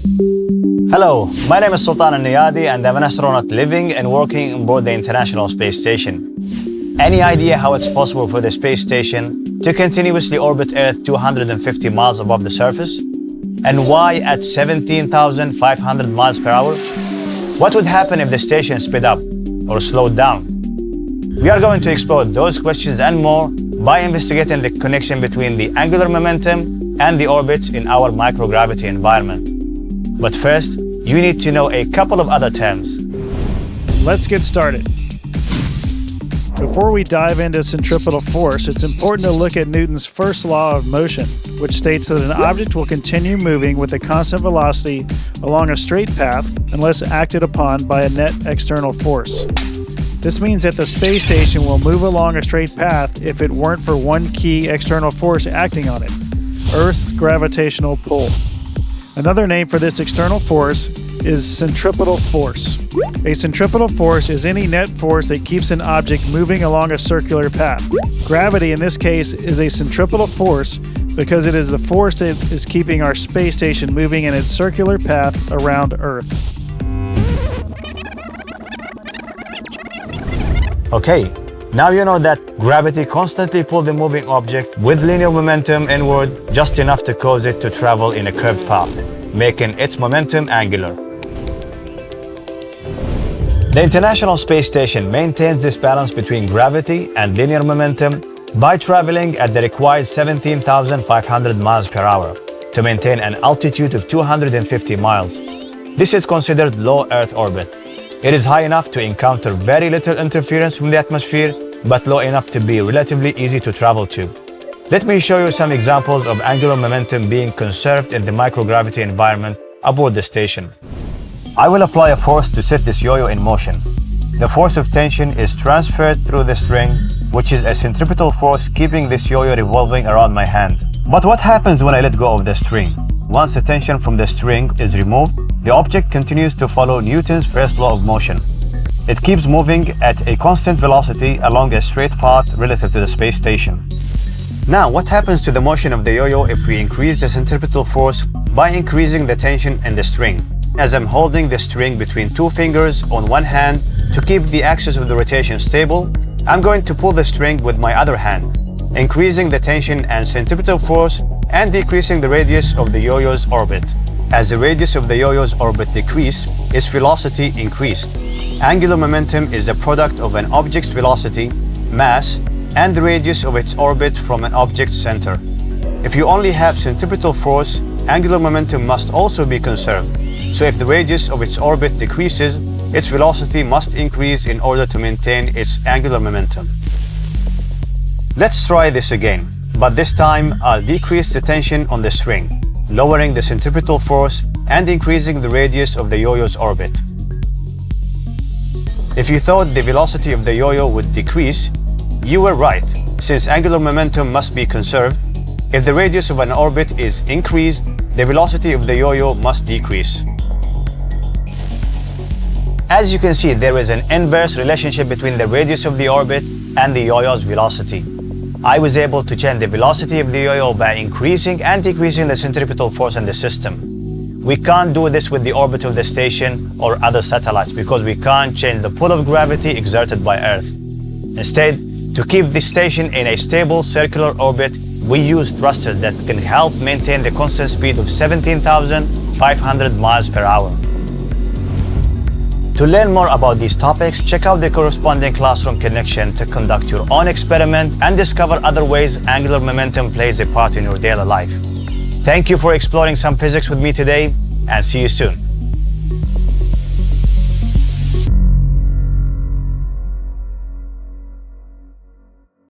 Hello, my name is Sultan Alneyadi and I'm an astronaut living and working on board the International Space Station. Any idea how it's possible for the space station to continuously orbit Earth 250 miles above the surface? And why at 17,500 miles per hour? What would happen if the station sped up or slowed down? We are going to explore those questions and more by investigating the connection between the angular momentum and the orbits in our microgravity environment. But first, you need to know a couple of other terms. Let's get started. Before we dive into centripetal force, it's important to look at Newton's first law of motion, which states that an object will continue moving with a constant velocity along a straight path unless acted upon by a net external force. This means that the space station will move along a straight path if it weren't for one key external force acting on it, Earth's gravitational pull. Another name for this external force is centripetal force. A centripetal force is any net force that keeps an object moving along a circular path. Gravity, in this case, is a centripetal force because it is the force that is keeping our space station moving in its circular path around Earth. Okay, now you know that gravity constantly pulls the moving object with linear momentum inward just enough to cause it to travel in a curved path, making its momentum angular. The International Space Station maintains this balance between gravity and linear momentum by traveling at the required 17,500 miles per hour to maintain an altitude of 250 miles. This is considered low Earth orbit. It is high enough to encounter very little interference from the atmosphere, but low enough to be relatively easy to travel to. Let me show you some examples of angular momentum being conserved in the microgravity environment aboard the station. I will apply a force to set this yo-yo in motion. The force of tension is transferred through the string, which is a centripetal force keeping this yo-yo revolving around my hand. But what happens when I let go of the string? Once the tension from the string is removed, the object continues to follow Newton's first law of motion. It keeps moving at a constant velocity along a straight path relative to the space station. Now, what happens to the motion of the yo-yo if we increase the centripetal force by increasing the tension in the string? As I'm holding the string between two fingers on one hand to keep the axis of the rotation stable, I'm going to pull the string with my other hand, increasing the tension and centripetal force and decreasing the radius of the yo-yo's orbit. As the radius of the yo-yo's orbit decreases, its velocity increased. Angular momentum is a product of an object's velocity, mass, and the radius of its orbit from an object's center. If you only have centripetal force, angular momentum must also be conserved. So if the radius of its orbit decreases, its velocity must increase in order to maintain its angular momentum. Let's try this again, but this time I'll decrease the tension on the string, lowering the centripetal force and increasing the radius of the yo-yo's orbit. If you thought the velocity of the yo-yo would decrease, you were right, since angular momentum must be conserved. If the radius of an orbit is increased, the velocity of the yo-yo must decrease. As you can see, there is an inverse relationship between the radius of the orbit and the yo-yo's velocity. I was able to change the velocity of the yo-yo by increasing and decreasing the centripetal force in the system. We can't do this with the orbit of the station or other satellites because we can't change the pull of gravity exerted by Earth. Instead, to keep the station in a stable circular orbit, we use thrusters that can help maintain the constant speed of 17,500 miles per hour. To learn more about these topics, check out the corresponding classroom connection to conduct your own experiment and discover other ways angular momentum plays a part in your daily life. Thank you for exploring some physics with me today, and see you soon.